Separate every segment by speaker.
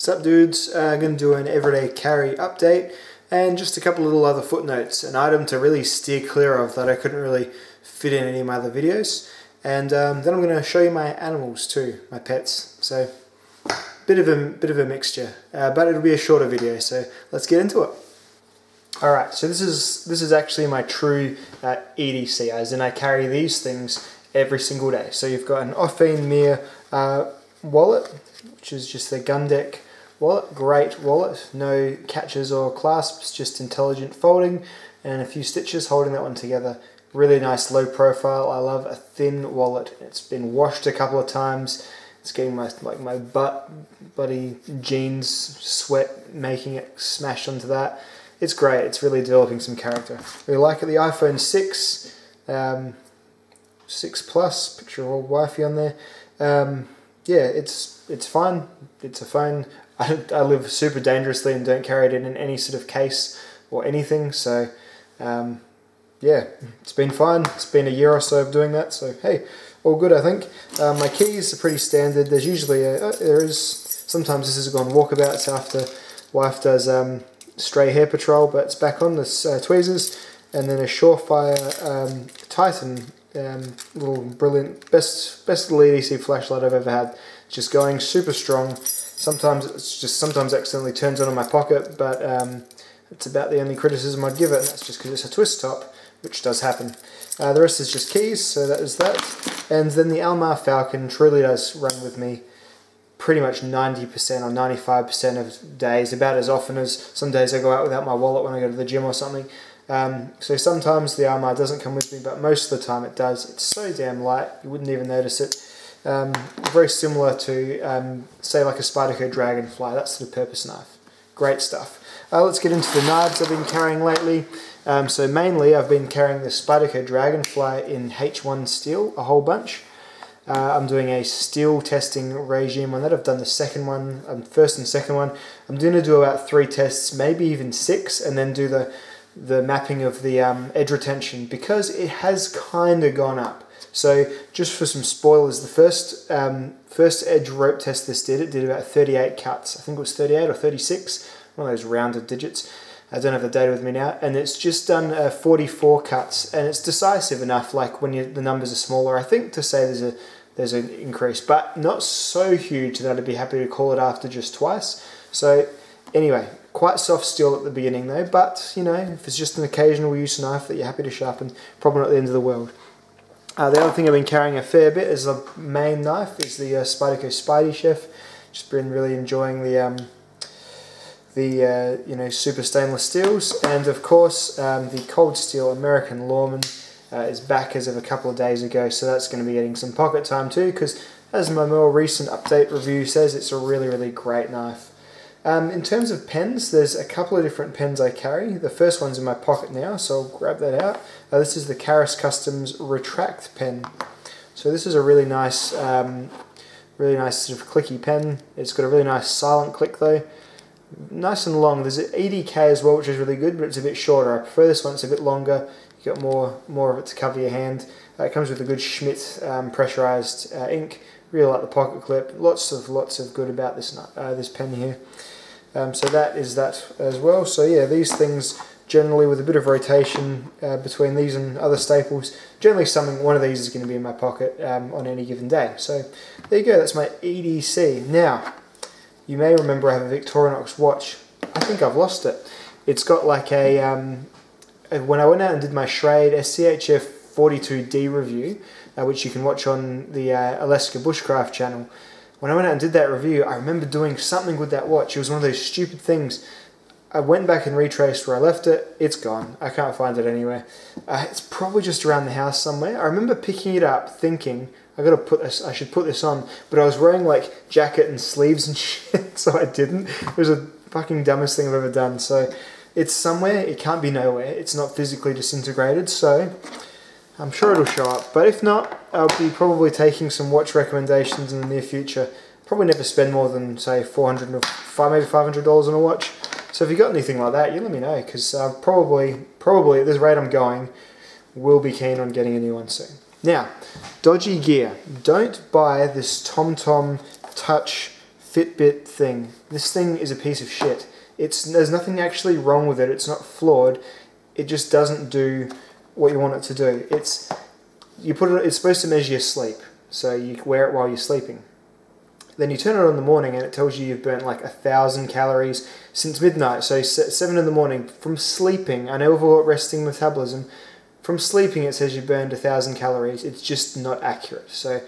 Speaker 1: What's up, dudes? I'm going to do an everyday carry update and just a couple of little other footnotes. An item to really steer clear of that I couldn't really fit in any of my other videos. And then I'm going to show you my animals too, my pets. So bit of a mixture, but it'll be a shorter video. So let's get into it. All right, so this is actually my true EDC, as in I carry these things every single day. So you've got an Ophine Mir wallet, which is just the gun deck wallet. Great wallet, no catches or clasps, just intelligent folding and a few stitches holding that one together. Really nice low profile. I love a thin wallet. It's been washed a couple of times. It's getting my bloody jeans sweat, making it smash onto that. It's great. It's really developing some character. Really like it. The iPhone 6, 6 Plus, picture of old wifey on there. Yeah, it's fine. It's a phone. I live super dangerously and don't carry it in any sort of case or anything. So, yeah, it's been fine. It's been a year or so of doing that. So, hey, all good, I think. My keys are pretty standard. There's usually sometimes this has gone walkabouts after wife does stray hair patrol, but it's back on this tweezers, and then a Surefire Titan little brilliant, best little EDC flashlight I've ever had. It's just going super strong. Sometimes accidentally turns on in my pocket, but it's about the only criticism I'd give it, and that's just because it's a twist top, which does happen. The rest is just keys, so that is that. And then the Almar Falcon truly does run with me pretty much 90% or 95% of days, about as often as some days I go out without my wallet when I go to the gym or something. So sometimes the Almar doesn't come with me, but most of the time it does. It's so damn light, you wouldn't even notice it. Very similar to, say, like a Spyderco Dragonfly. That's the purpose knife. Great stuff. Let's get into the knives I've been carrying lately. So mainly I've been carrying the Spyderco Dragonfly in H1 steel, a whole bunch. I'm doing a steel testing regime on that. I've done the second one, first and second one. I'm going to do about 3 tests, maybe even 6, and then do the mapping of the edge retention, because it has kind of gone up. So just for some spoilers, the first edge rope test this did about 38 cuts. I think it was 38 or 36, one of those rounded digits. I don't have the data with me now, and it's just done 44 cuts, and it's decisive enough, like when the numbers are smaller, I think, to say there's an increase, but not so huge that I'd be happy to call it after just twice. So anyway, quite soft steel at the beginning though, but you know, if it's just an occasional use knife that you're happy to sharpen, probably not the end of the world. The other thing I've been carrying a fair bit as a main knife is the Spyderco Spidey Chef. Just been really enjoying the you know, super stainless steels, and of course the cold steel American Lawman is back as of a couple of days ago, so that's going to be getting some pocket time too, because as my more recent update review says, it's a really great knife. In terms of pens, there's a couple of different pens I carry. The first one's in my pocket now, so I'll grab that out. This is the Karis Customs Retract pen. So this is a really nice sort of clicky pen. It's got a really nice silent click though. Nice and long. There's an EDK as well, which is really good, but it's a bit shorter. I prefer this one. It's a bit longer. You got more of it to cover your hand. It comes with a good Schmidt pressurized ink. Really like the pocket clip. Lots of good about this pen here. So that is that as well. So yeah, these things generally, with a bit of rotation between these and other staples, generally one of these is going to be in my pocket on any given day. So there you go. That's my EDC. Now, you may remember I have a Victorinox watch. I think I've lost it. It's got like a, when I went out and did my Schrade SCHF 42D review, which you can watch on the Alaska Bushcraft channel. When I went out and did that review, I remember doing something with that watch. It was one of those stupid things. I went back and retraced where I left it. It's gone. I can't find it anywhere. It's probably just around the house somewhere. I remember picking it up thinking, I should put this on, but I was wearing like jacket and sleeves and shit, so I didn't. It was the fucking dumbest thing I've ever done. So it's somewhere. It can't be nowhere. It's not physically disintegrated, so I'm sure it'll show up. But if not, I'll be probably taking some watch recommendations in the near future. Probably never spend more than, say, $400 or maybe $500 on a watch. So if you got anything like that, you let me know, because probably at this rate I'm going, will be keen on getting a new one soon. Now, dodgy gear. Don't buy this TomTom Touch Fitbit thing. This thing is a piece of shit. There's nothing actually wrong with it. It's not flawed. It just doesn't do what you want it to do. It's supposed to measure your sleep, so you wear it while you're sleeping. Then you turn it on in the morning and it tells you you've burnt like 1,000 calories since midnight. So 7 in the morning from sleeping. I know we've all got resting metabolism. From sleeping it says you burned 1,000 calories. It's just not accurate. So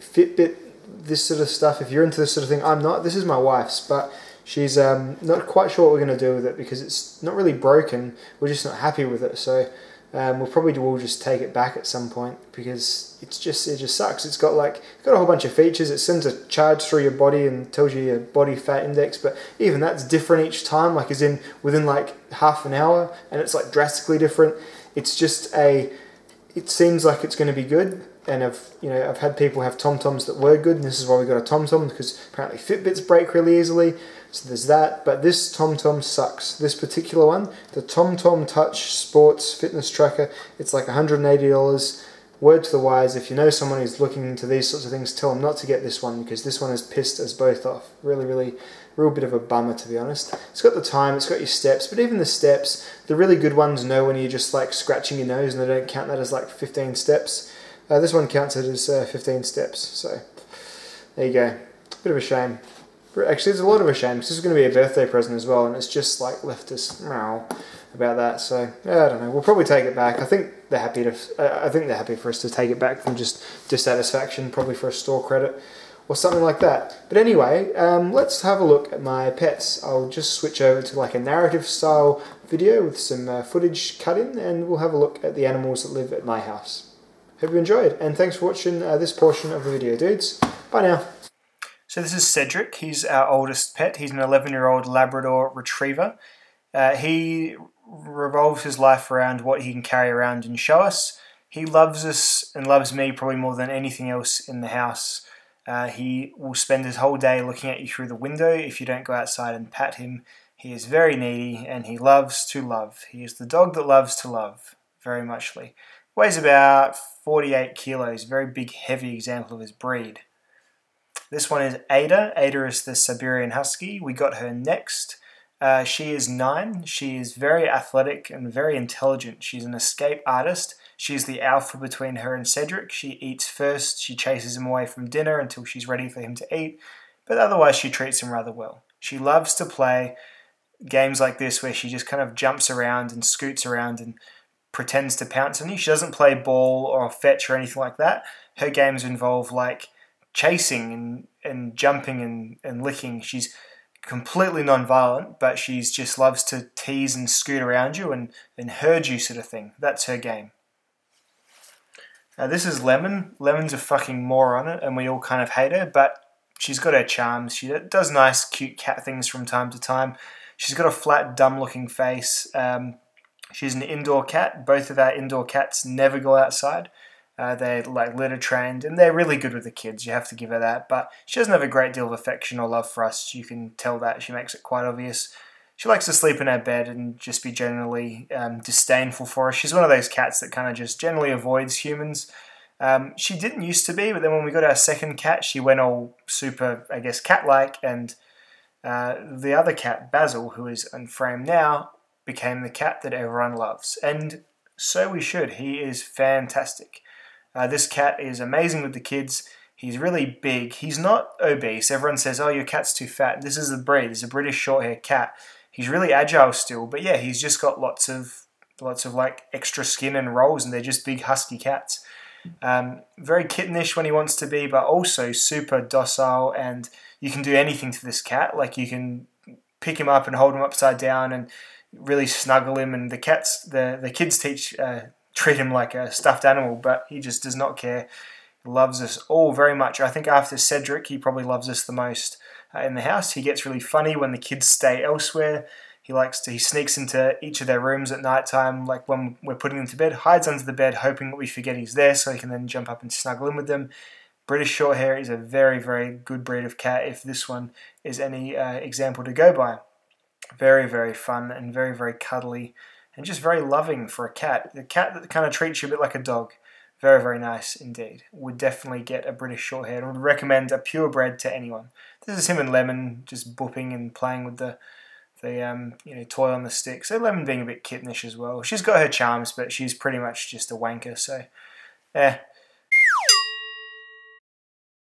Speaker 1: Fitbit, this sort of stuff, if you're into this sort of thing, I'm not. This is my wife's, but she's not quite sure what we're going to do with it because it's not really broken. We're just not happy with it. So we'll just take it back at some point because it just sucks. It's got a whole bunch of features. It sends a charge through your body and tells you your body fat index, but even that's different each time, like as in within like half an hour, and it's like drastically different. It's just it seems like it's going to be good, and I've had people have TomToms that were good, and this is why we got a TomTom, because apparently Fitbits break really easily. So there's that, but this TomTom sucks. This particular one, the TomTom Touch Sports Fitness Tracker, it's like $180. Word to the wise, if you know someone who's looking into these sorts of things, tell them not to get this one, because this one has pissed us both off. Really, real bit of a bummer, to be honest. It's got the time, it's got your steps, but even the steps, the really good ones know when you're just like scratching your nose and they don't count that as like 15 steps. This one counts it as 15 steps, so there you go. Bit of a shame. Actually, it's a lot of a shame because this is going to be a birthday present as well, and it's just like left us about that. So yeah, I don't know. We'll probably take it back. I think they're happy for us to take it back from just dissatisfaction, probably for a store credit or something like that. But anyway, let's have a look at my pets. I'll just switch over to like a narrative style video with some footage cut in, and we'll have a look at the animals that live at my house. Hope you enjoyed, and thanks for watching this portion of the video, dudes. Bye now. So this is Cedric. He's our oldest pet. He's an 11-year-old Labrador Retriever. He revolves his life around what he can carry around and show us. He loves us and loves me probably more than anything else in the house. He will spend his whole day looking at you through the window if you don't go outside and pat him. He is very needy and he loves to love. He is the dog that loves to love, very muchly. Weighs about 48 kilos, very big, heavy example of his breed. This one is Ada. Ada is the Siberian Husky. We got her next. She is 9. She is very athletic and very intelligent. She's an escape artist. She's the alpha between her and Cedric. She eats first. She chases him away from dinner until she's ready for him to eat. But otherwise she treats him rather well. She loves to play games like this where she just kind of jumps around and scoots around and pretends to pounce on you. She doesn't play ball or fetch or anything like that. Her games involve like chasing and jumping and licking. She's completely non-violent, but she's just loves to tease and scoot around you and herd you sort of thing. That's her game. This is Lemon. Lemon's a fucking moron and we all kind of hate her, but she's got her charms. She does nice, cute cat things from time to time. She's got a flat, dumb-looking face. She's an indoor cat. Both of our indoor cats never go outside. They're like litter trained and they're really good with the kids, you have to give her that, but she doesn't have a great deal of affection or love for us. You can tell that. She makes it quite obvious. She likes to sleep in her bed and just be generally disdainful for us. She's one of those cats that kind of just generally avoids humans. She didn't used to be, but then when we got our second cat, she went all super, I guess, cat-like, and the other cat, Basil, who is in frame now, became the cat that everyone loves, and so we should. He is fantastic. This cat is amazing with the kids. He's really big. He's not obese. Everyone says, oh, your cat's too fat. This is the breed. It's a British short-haired cat. He's really agile still, but yeah, he's just got lots of like extra skin and rolls, and they're just big husky cats. Very kittenish when he wants to be, but also super docile, and you can do anything to this cat. Like you can pick him up and hold him upside down and really snuggle him, and the kids treat him like a stuffed animal, but he just does not care. He loves us all very much. I think after Cedric, he probably loves us the most in the house. He gets really funny when the kids stay elsewhere. He sneaks into each of their rooms at night time, like when we're putting them to bed, hides under the bed, hoping that we forget he's there so he can then jump up and snuggle in with them. British Shorthair is a very, very good breed of cat, if this one is any example to go by. Very, very fun and very, very cuddly and just very loving for a cat. The cat that kind of treats you a bit like a dog. Very, very nice indeed. Would definitely get a British Shorthair and would recommend a purebred to anyone. This is him and Lemon just booping and playing with the toy on the stick. So Lemon being a bit kittenish as well. She's got her charms, but she's pretty much just a wanker. So yeah,